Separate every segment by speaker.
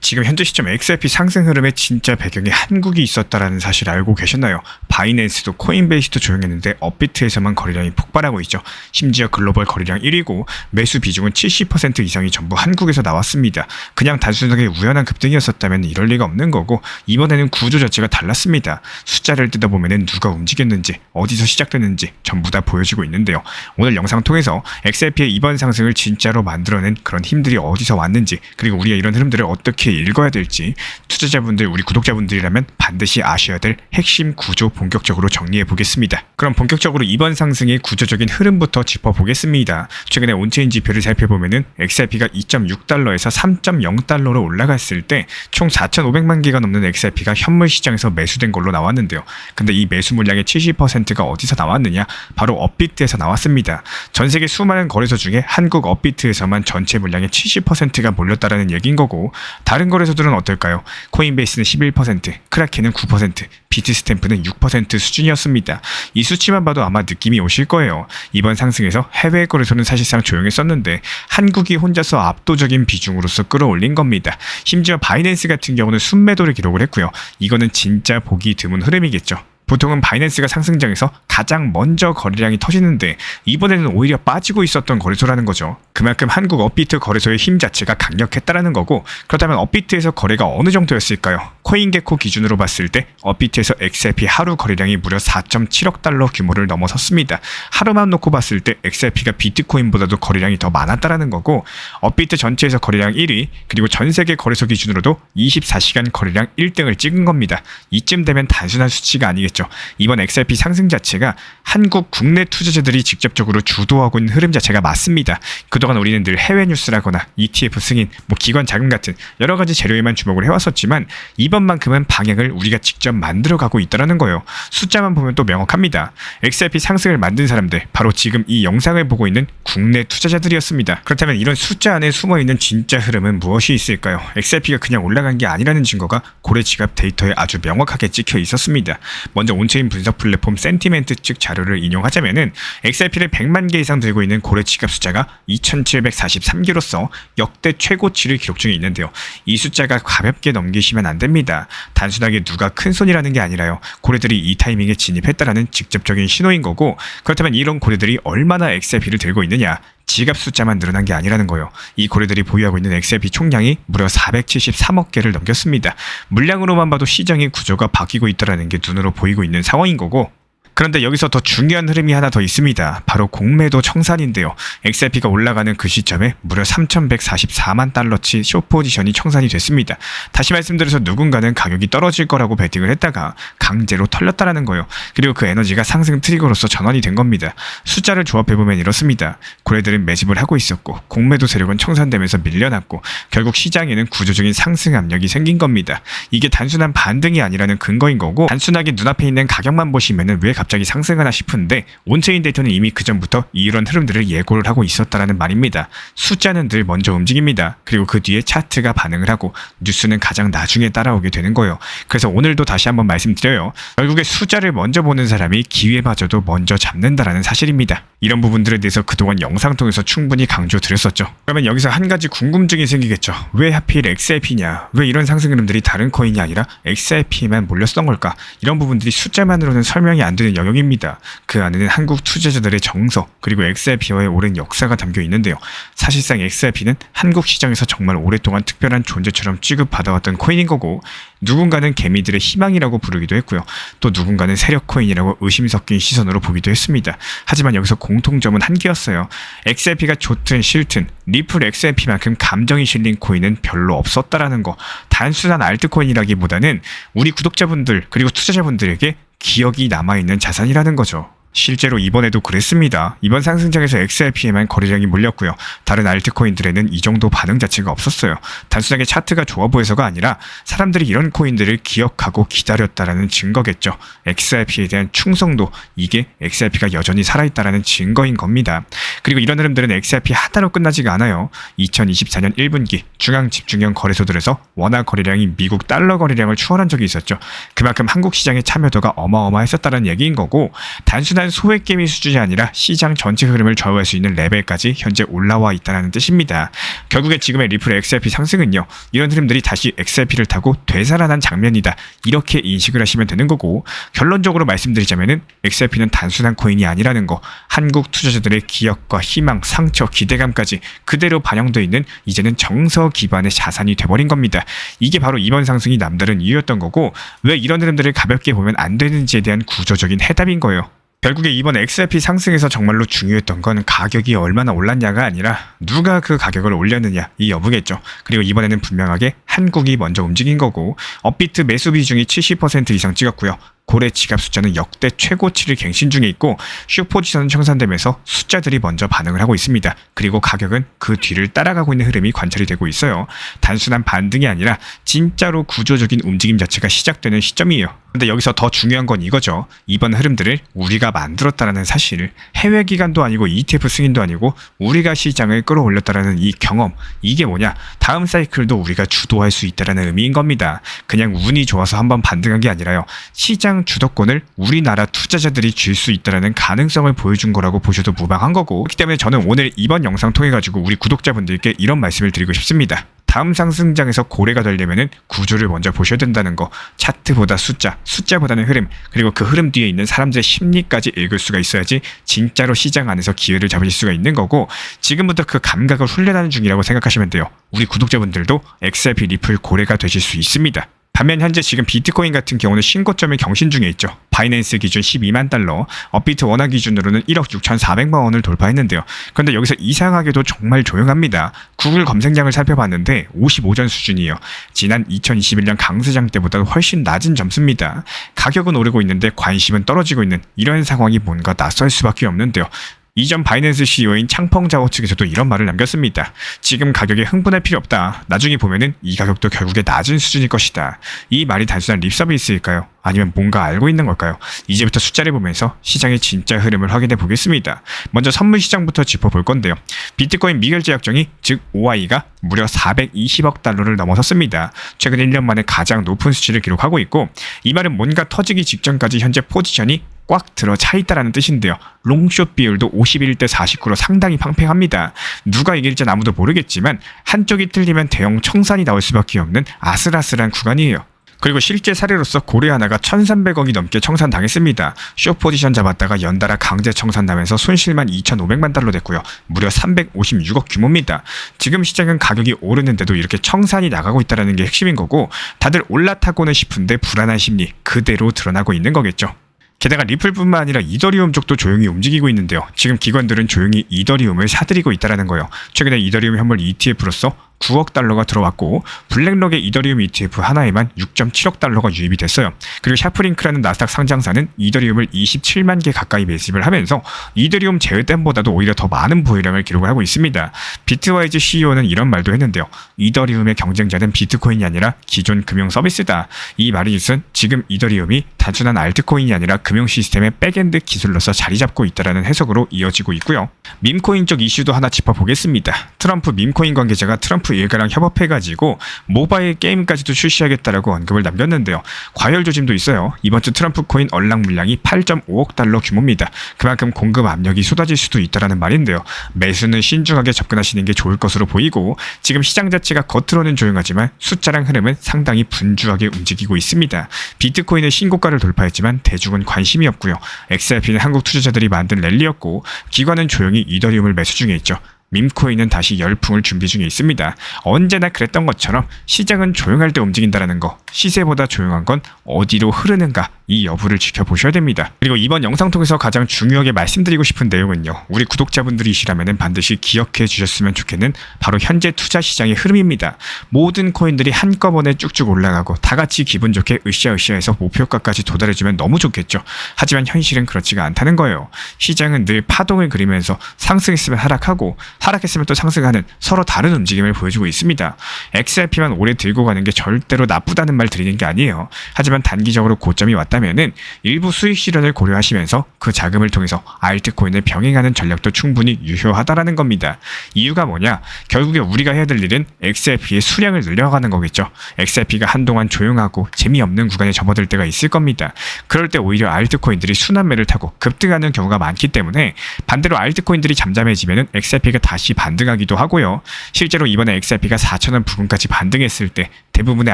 Speaker 1: 지금 현재 시점 XRP 상승 흐름의 진짜 배경에 한국이 있었다라는 사실 알고 계셨나요? 바이낸스도 코인베이스도 조용했는데 업비트에서만 거래량이 폭발하고 있죠. 심지어 글로벌 거래량 1위고 매수 비중은 70% 이상이 전부 한국에서 나왔습니다. 그냥 단순하게 우연한 급등이었었다면 이럴 리가 없는 거고, 이번에는 구조 자체가 달랐습니다. 숫자를 뜯어보면 누가 움직였는지, 어디서 시작됐는지 전부 다 보여지고 있는데요. 오늘 영상 통해서 XRP의 이번 상승을 진짜로 만들어낸 그런 힘들이 어디서 왔는지, 그리고 우리가 이런 흐름들을 어떻게 읽어야 될지, 투자자분들, 우리 구독자분들이라면 반드시 아셔야 될 핵심 구조 본격적으로 정리해 보겠습니다. 그럼 본격적으로 이번 상승의 구조적인 흐름부터 짚어보겠습니다. 최근에 온체인 지표를 살펴보면은 XRP가 2.6달러에서 3.0달러로 올라갔을 때 총 4,500만 개가 넘는 XRP가 현물 시장에서 매수된 걸로 나왔는데요. 근데 이 매수 물량의 70%가 어디서 나왔느냐? 바로 업비트에서 나왔습니다. 전 세계 수많은 거래소 중에 한국 업비트에서만 전체 물량의 70%가 몰렸다라는 얘기인 거고, 다른 거래소들은 어떨까요? 코인베이스는 11%, 크라켄은 9%, 비트스탬프는 6% 수준이었습니다. 이 수치만 봐도 아마 느낌이 오실 거예요. 이번 상승에서 해외 거래소는 사실상 조용했었는데 한국이 혼자서 압도적인 비중으로서 끌어올린 겁니다. 심지어 바이낸스 같은 경우는 순매도를 기록을 했고요. 이거는 진짜 보기 드문 흐름이겠죠. 보통은 바이낸스가 상승장에서 가장 먼저 거래량이 터지는데 이번에는 오히려 빠지고 있었던 거래소라는 거죠. 그만큼 한국 업비트 거래소의 힘 자체가 강력했다라는 거고, 그렇다면 업비트에서 거래가 어느 정도였을까요? 코인게코 기준으로 봤을 때 업비트에서 XRP 하루 거래량이 무려 4.7억 달러 규모를 넘어섰습니다. 하루만 놓고 봤을 때 XRP가 비트코인보다도 거래량이 더 많았다라는 거고, 업비트 전체에서 거래량 1위, 그리고 전 세계 거래소 기준으로도 24시간 거래량 1등을 찍은 겁니다. 이쯤 되면 단순한 수치가 아니겠죠. 이번 XRP 상승 자체가 한국 국내 투자자들이 직접적으로 주도하고 있는 흐름 자체가 맞습니다. 그동안 우리는 늘 해외 뉴스라거나 ETF 승인, 기관 자금 같은 여러 가지 재료에만 주목을 해왔었지만 이번만큼은 방향을 우리가 직접 만들어가고 있다는 거예요. 숫자만 보면 또 명확합니다. XRP 상승을 만든 사람들, 바로 지금 이 영상을 보고 있는 국내 투자자들이었습니다. 그렇다면 이런 숫자 안에 숨어있는 진짜 흐름은 무엇이 있을까요? XRP가 그냥 올라간 게 아니라는 증거가 고래 지갑 데이터에 아주 명확하게 찍혀 있었습니다. 먼저 온체인 분석 플랫폼 센티멘트 측 자료를 인용하자면은 XRP를 100만 개 이상 들고 있는 고래 지갑 숫자가 2,743개로서 역대 최고치를 기록 중에 있는데요. 이 숫자가 가볍게 넘기시면 안 됩니다. 단순하게 누가 큰 손이라는 게 아니라요, 고래들이 이 타이밍에 진입했다라는 직접적인 신호인 거고, 그렇다면 이런 고래들이 얼마나 XRP를 들고 있느냐? 지갑 숫자만 늘어난 게 아니라는 거예요. 이 고래들이 보유하고 있는 XRP 총량이 무려 473억 개를 넘겼습니다. 물량으로만 봐도 시장의 구조가 바뀌고 있다는 게 눈으로 보이고 있는 상황인 거고, 그런데 여기서 더 중요한 흐름이 하나 더 있습니다. 바로 공매도 청산인데요. XRP가 올라가는 그 시점에 무려 3,144만 달러치 숏포지션이 청산이 됐습니다. 다시 말씀드려서 누군가는 가격이 떨어질 거라고 베팅을 했다가 강제로 털렸다라는 거예요. 그리고 그 에너지가 상승 트리거로서 전환이 된 겁니다. 숫자를 조합해보면 이렇습니다. 고래들은 매집을 하고 있었고 공매도 세력은 청산되면서 밀려났고 결국 시장에는 구조적인 상승 압력이 생긴 겁니다. 이게 단순한 반등이 아니라는 근거인 거고, 단순하게 눈앞에 있는 가격만 보시면은 왜 갑자기 상승하나 싶은데, 온체인 데이터는 이미 그 전부터 이런 흐름들을 예고를 하고 있었다라는 말입니다. 숫자는 늘 먼저 움직입니다. 그리고 그 뒤에 차트가 반응을 하고 뉴스는 가장 나중에 따라오게 되는 거예요. 그래서 오늘도 다시 한번 말씀드려요. 결국에 숫자를 먼저 보는 사람이 기회마저도 먼저 잡는다라는 사실입니다. 이런 부분들에 대해서 그동안 영상 통해서 충분히 강조드렸었죠. 그러면 여기서 한 가지 궁금증이 생기겠죠. 왜 하필 XRP냐? 왜 이런 상승 흐름들이 다른 코인이 아니라 XRP에만 몰렸던 걸까? 이런 부분들이 숫자만으로는 설명이 안 되는 영역입니다. 그 안에는 한국 투자자들의 정서, 그리고 XRP와의 오랜 역사가 담겨 있는데요. 사실상 XRP는 한국 시장에서 정말 오랫동안 특별한 존재처럼 취급받아왔던 코인인 거고, 누군가는 개미들의 희망이라고 부르기도 했고요. 또 누군가는 세력 코인이라고 의심 섞인 시선으로 보기도 했습니다. 하지만 여기서 공통점은 한 개였어요. XRP가 좋든 싫든 리플 XRP만큼 감정이 실린 코인은 별로 없었다라는 거. 단순한 알트코인이라기보다는 우리 구독자분들 그리고 투자자분들에게 기억이 남아있는 자산이라는 거죠. 실제로 이번에도 그랬습니다. 이번 상승장에서 XRP에만 거래량이 몰렸고요. 다른 알트코인들에는 이 정도 반응 자체가 없었어요. 단순하게 차트가 좋아 보여서가 아니라 사람들이 이런 코인들을 기억하고 기다렸다라는 증거겠죠. XRP에 대한 충성도, 이게 XRP가 여전히 살아있다라는 증거인 겁니다. 그리고 이런 흐름들은 XRP 하나로 끝나지가 않아요. 2024년 1분기 중앙 집중형 거래소들에서 원화 거래량이 미국 달러 거래량을 추월한 적이 있었죠. 그만큼 한국 시장의 참여도가 어마어마했었다는 얘기인 거고, 단순한 단순한 소액 개미 수준이 아니라 시장 전체 흐름을 좌우할 수 있는 레벨까지 현재 올라와 있다는 뜻입니다. 결국에 지금의 리플의 XRP 상승은요, 이런 흐름들이 다시 XRP를 타고 되살아난 장면이다, 이렇게 인식을 하시면 되는 거고, 결론적으로 말씀드리자면은 XRP는 단순한 코인이 아니라는 거, 한국 투자자들의 기억과 희망, 상처, 기대감까지 그대로 반영되어 있는 이제는 정서 기반의 자산이 돼버린 겁니다. 이게 바로 이번 상승이 남다른 이유였던 거고, 왜 이런 흐름들을 가볍게 보면 안 되는지에 대한 구조적인 해답인 거예요. 결국에 이번 XRP 상승에서 정말로 중요했던 건 가격이 얼마나 올랐냐가 아니라 누가 그 가격을 올렸느냐, 이 여부겠죠. 그리고 이번에는 분명하게 한국이 먼저 움직인 거고, 업비트 매수 비중이 70% 이상 찍었고요. 고래 지갑 숫자는 역대 최고치를 갱신 중에 있고, 슈포지션은 청산되면서 숫자들이 먼저 반응을 하고 있습니다. 그리고 가격은 그 뒤를 따라가고 있는 흐름이 관찰이 되고 있어요. 단순한 반등이 아니라 진짜로 구조적인 움직임 자체가 시작되는 시점이에요. 근데 여기서 더 중요한 건 이거죠. 이번 흐름들을 우리가 만들었다라는 사실, 해외 기관도 아니고 ETF 승인도 아니고 우리가 시장을 끌어올렸다라는 이 경험, 이게 뭐냐? 다음 사이클도 우리가 주도할 수 있다라는 의미인 겁니다. 그냥 운이 좋아서 한번 반등한 게 아니라요, 시장 주도권을 우리나라 투자자들이 쥘 수 있다라는 가능성을 보여준 거라고 보셔도 무방한 거고, 그렇기 때문에 저는 오늘 이번 영상 통해 가지고 우리 구독자분들께 이런 말씀을 드리고 싶습니다. 다음 상승장에서 고래가 되려면은 구조를 먼저 보셔야 된다는 거, 차트보다 숫자보다는 흐름, 그리고 그 흐름 뒤에 있는 사람들의 심리까지 읽을 수가 있어야지 진짜로 시장 안에서 기회를 잡으실 수가 있는 거고, 지금부터 그 감각을 훈련하는 중이라고 생각하시면 돼요. 우리 구독자분들도 XRP 리플 고래가 되실 수 있습니다. 반면 현재 지금 비트코인 같은 경우는 신고점을 경신 중에 있죠. 바이낸스 기준 12만 달러, 업비트 원화 기준으로는 1억 6,400만 원을 돌파했는데요. 그런데 여기서 이상하게도 정말 조용합니다. 구글 검색량을 살펴봤는데 55전 수준이에요. 지난 2021년 강세장 때보다 훨씬 낮은 점수입니다. 가격은 오르고 있는데 관심은 떨어지고 있는 이런 상황이 뭔가 낯설 수밖에 없는데요. 이전 바이낸스 CEO인 창펑자오 측에서도 이런 말을 남겼습니다. 지금 가격에 흥분할 필요 없다. 나중에 보면은 이 가격도 결국에 낮은 수준일 것이다. 이 말이 단순한 립서비스일까요? 아니면 뭔가 알고 있는 걸까요? 이제부터 숫자를 보면서 시장의 진짜 흐름을 확인해 보겠습니다. 먼저 선물 시장부터 짚어볼 건데요. 비트코인 미결 제약정이, 즉 OI가 무려 420억 달러를 넘어섰습니다. 최근 1년 만에 가장 높은 수치를 기록하고 있고, 이 말은 뭔가 터지기 직전까지 현재 포지션이 꽉 들어 차 있다라는 뜻인데요. 롱숏 비율도 51대 49로 상당히 팽팽합니다. 누가 이길지는 아무도 모르겠지만 한쪽이 틀리면 대형 청산이 나올 수밖에 없는 아슬아슬한 구간이에요. 그리고 실제 사례로서 고래 하나가 1,300억이 넘게 청산당했습니다. 숏 포지션 잡았다가 연달아 강제 청산나면서 손실만 2,500만 달러 됐고요. 무려 356억 규모입니다. 지금 시장은 가격이 오르는데도 이렇게 청산이 나가고 있다는 게 핵심인 거고, 다들 올라타고는 싶은데 불안한 심리 그대로 드러나고 있는 거겠죠. 게다가 리플뿐만 아니라 이더리움 쪽도 조용히 움직이고 있는데요. 지금 기관들은 조용히 이더리움을 사들이고 있다는 거예요. 최근에 이더리움 현물 ETF로서 9억 달러가 들어왔고, 블랙록의 이더리움 ETF 하나에만 6.7억 달러가 유입이 됐어요. 그리고 샤프링크라는 나스닥 상장사는 이더리움을 27만 개 가까이 매집을 하면서 이더리움 제휴 때보다도 오히려 더 많은 보유량을 기록을 하고 있습니다. 비트와이즈 CEO는 이런 말도 했는데요. 이더리움의 경쟁자는 비트코인이 아니라 기존 금융 서비스다. 이 말인즉슨 지금 이더리움이 단순한 알트코인이 아니라 금융 시스템의 백엔드 기술로서 자리 잡고 있다는 해석으로 이어지고 있고요. 밈코인 쪽 이슈도 하나 짚어보겠습니다. 트럼프 밈코인 관계자가 트럼프 일가랑 협업해가지고 모바일 게임까지도 출시하겠다라고 언급을 남겼는데요. 과열 조짐도 있어요. 이번 주 트럼프 코인 언락 물량이 8.5억 달러 규모입니다. 그만큼 공급 압력이 쏟아질 수도 있다라는 말인데요. 매수는 신중하게 접근하시는 게 좋을 것으로 보이고, 지금 시장 자체가 겉으로는 조용하지만 숫자랑 흐름은 상당히 분주하게 움직이고 있습니다. 비트코인은 신고가를 돌파했지만 대중은 관심이 없고요. XRP는 한국 투자자들이 만든 랠리였고, 기관은 조용히 이더리움을 매수 중에 있죠. 밈코인은 다시 열풍을 준비 중에 있습니다. 언제나 그랬던 것처럼 시장은 조용할 때 움직인다는 거, 시세보다 조용한 건 어디로 흐르는가, 이 여부를 지켜보셔야 됩니다. 그리고 이번 영상 통해서 가장 중요하게 말씀드리고 싶은 내용은요, 우리 구독자분들이시라면 반드시 기억해 주셨으면 좋겠는 바로 현재 투자 시장의 흐름입니다. 모든 코인들이 한꺼번에 쭉쭉 올라가고 다 같이 기분 좋게 으쌰으쌰해서 목표가까지 도달해주면 너무 좋겠죠. 하지만 현실은 그렇지가 않다는 거예요. 시장은 늘 파동을 그리면서 상승했으면 하락하고 하락했으면 또 상승하는 서로 다른 움직임을 보여주고 있습니다. XRP만 오래 들고 가는 게 절대로 나쁘다는 말 드리는 게 아니에요. 하지만 단기적으로 고점이 왔다면은 일부 수익 실현을 고려하시면서 그 자금을 통해서 알트코인을 병행하는 전략도 충분히 유효하다라는 겁니다. 이유가 뭐냐? 결국에 우리가 해야 될 일은 XRP의 수량을 늘려가는 거겠죠. XRP가 한동안 조용하고 재미없는 구간에 접어들 때가 있을 겁니다. 그럴 때 오히려 알트코인들이 순환매를 타고 급등하는 경우가 많기 때문에 반대로 알트코인들이 잠잠해지면 XRP가 다시 반등하기도 하고요. 실제로 이번에 XRP가 4,000원 부근까지 반등했을 때 대부분의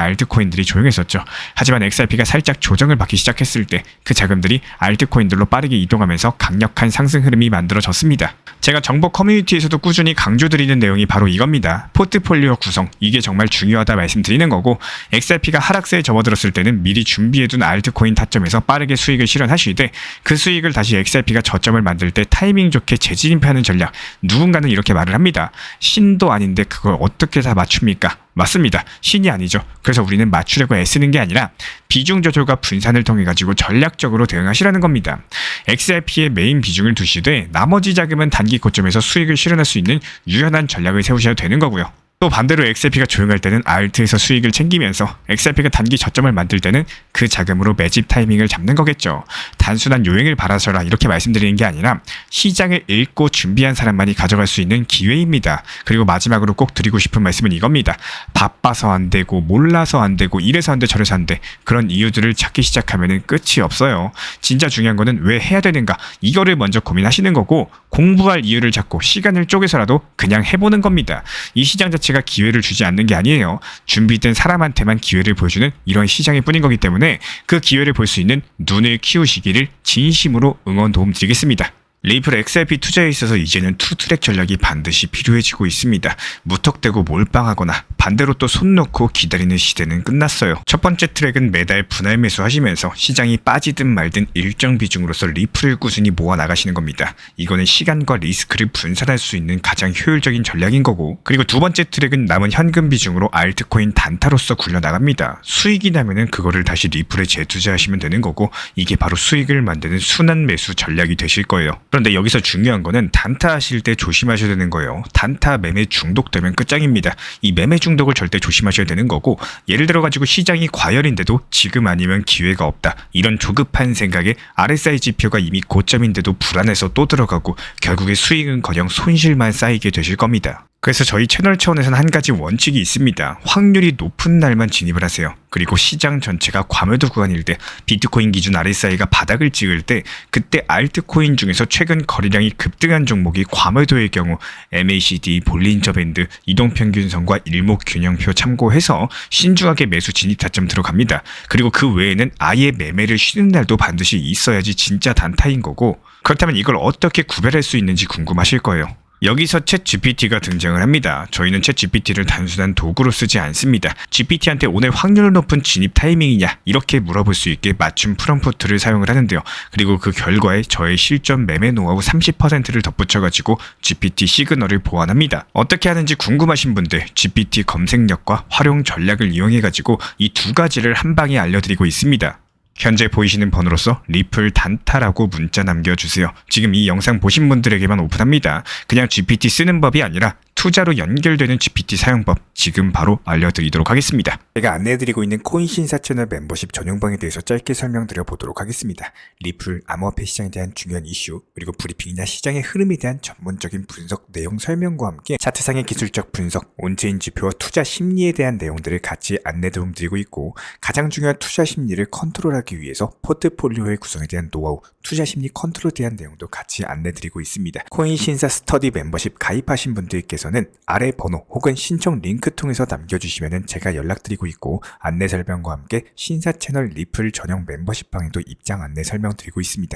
Speaker 1: 알트코인들이 조용했었죠. 하지만 XRP가 살짝 조정을 받기 시작했을 때 그 자금들이 알트코인들로 빠르게 이동하면서 강력한 상승 흐름이 만들어졌습니다. 제가 정보 커뮤니티에서도 꾸준히 강조드리는 내용이 바로 이겁니다. 포트폴리오 구성, 이게 정말 중요하다 말씀드리는 거고, XRP가 하락세에 접어들었을 때는 미리 준비해둔 알트코인 타점에서 빠르게 수익을 실현하시되 그 수익을 다시 XRP가 저점을 만들 때 타이밍 좋게 재진입하는 전략, 누군가는 이렇게 말을 합니다. 신도 아닌데 그걸 어떻게 다 맞춥니까? 맞습니다. 신이 아니죠. 그래서 우리는 맞추려고 애쓰는 게 아니라 비중 조절과 분산을 통해 가지고 전략적으로 대응하시라는 겁니다. XRP의 메인 비중을 두시되 나머지 자금은 단기 고점에서 수익을 실현할 수 있는 유연한 전략을 세우셔야 되는 거고요. 또 반대로 XRP가 조용할 때는 알트에서 수익을 챙기면서 XRP가 단기 저점을 만들 때는 그 자금으로 매집 타이밍을 잡는 거겠죠. 단순한 요행을 바라셔라 이렇게 말씀드리는 게 아니라 시장을 읽고 준비한 사람만이 가져갈 수 있는 기회입니다. 그리고 마지막으로 꼭 드리고 싶은 말씀은 이겁니다. 바빠서 안 되고 몰라서 안 되고 이래서 안 돼 저래서 안 돼 그런 이유들을 찾기 시작하면 끝이 없어요. 진짜 중요한 거는 왜 해야 되는가 이거를 먼저 고민하시는 거고, 공부할 이유를 찾고 시간을 쪼개서라도 그냥 해보는 겁니다. 이 시장 자체가 기회를 주지 않는 게 아니에요. 준비된 사람한테만 기회를 보여주는 이런 시장일 뿐인 거기 때문에 그 기회를 볼 수 있는 눈을 키우시기를 진심으로 응원 도움드리겠습니다. 리플 XRP 투자에 있어서 이제는 투트랙 전략이 반드시 필요해지고 있습니다. 무턱대고 몰빵하거나 반대로 또 손 놓고 기다리는 시대는 끝났어요. 첫 번째 트랙은 매달 분할 매수하시면서 시장이 빠지든 말든 일정 비중으로서 리플을 꾸준히 모아 나가시는 겁니다. 이거는 시간과 리스크를 분산할 수 있는 가장 효율적인 전략인 거고, 그리고 두 번째 트랙은 남은 현금 비중으로 알트코인 단타로서 굴려나갑니다. 수익이 나면은 그거를 다시 리플에 재투자하시면 되는 거고, 이게 바로 수익을 만드는 순환 매수 전략이 되실 거예요. 그런데 여기서 중요한 거는 단타 하실 때 조심하셔야 되는 거예요. 단타 매매 중독되면 끝장입니다. 이 매매 중독을 절대 조심하셔야 되는 거고, 예를 들어 가지고 시장이 과열인데도 지금 아니면 기회가 없다 이런 조급한 생각에 RSI 지표가 이미 고점인데도 불안해서 또 들어가고 결국에 수익은커녕 손실만 쌓이게 되실 겁니다. 그래서 저희 채널 차원에서는 한 가지 원칙이 있습니다. 확률이 높은 날만 진입을 하세요. 그리고 시장 전체가 과매도 구간일 때, 비트코인 기준 RSI가 바닥을 찍을 때, 그때 알트코인 중에서 최근 거래량이 급등한 종목이 과매도의 경우 MACD, 볼린저 밴드, 이동평균선과 일목균형표 참고해서 신중하게 매수 진입 타점 들어갑니다. 그리고 그 외에는 아예 매매를 쉬는 날도 반드시 있어야지 진짜 단타인 거고, 그렇다면 이걸 어떻게 구별할 수 있는지 궁금하실 거예요. 여기서 챗GPT가 등장을 합니다. 저희는 챗GPT를 단순한 도구로 쓰지 않습니다. GPT한테 오늘 확률 높은 진입 타이밍이냐 이렇게 물어볼 수 있게 맞춤 프롬프트를 사용을 하는데요. 그리고 그 결과에 저의 실전 매매 노하우 30%를 덧붙여가지고 GPT 시그널을 보완합니다. 어떻게 하는지 궁금하신 분들 GPT 검색력과 활용 전략을 이용해가지고 이 두 가지를 한 방에 알려드리고 있습니다. 현재 보이시는 번호로서 리플 단타라고 문자 남겨주세요. 지금 이 영상 보신 분들에게만 오픈합니다. 그냥 GPT 쓰는 법이 아니라 투자로 연결되는 GPT 사용법 지금 바로 알려드리도록 하겠습니다. 제가 안내해드리고 있는 코인 신사 채널 멤버십 전용방에 대해서 짧게 설명드려 보도록 하겠습니다. 리플, 암호화폐 시장에 대한 중요한 이슈, 그리고 브리핑이나 시장의 흐름에 대한 전문적인 분석 내용 설명과 함께 차트상의 기술적 분석, 온체인 지표와 투자 심리에 대한 내용들을 같이 안내 도움드리고 있고, 가장 중요한 투자 심리를 컨트롤하기 위해서 포트폴리오의 구성에 대한 노하우, 투자 심리 컨트롤에 대한 내용도 같이 안내드리고 있습니다. 코인 신사 스터디 멤버십 가입하신 분들께서는 아래 번호 혹은 신청 링크 통해서 남겨주시면 제가 연락드리고 있고, 안내 설명과 함께 신사 채널 리플 전용 멤버십 방에도 입장 안내 설명드리고 있습니다.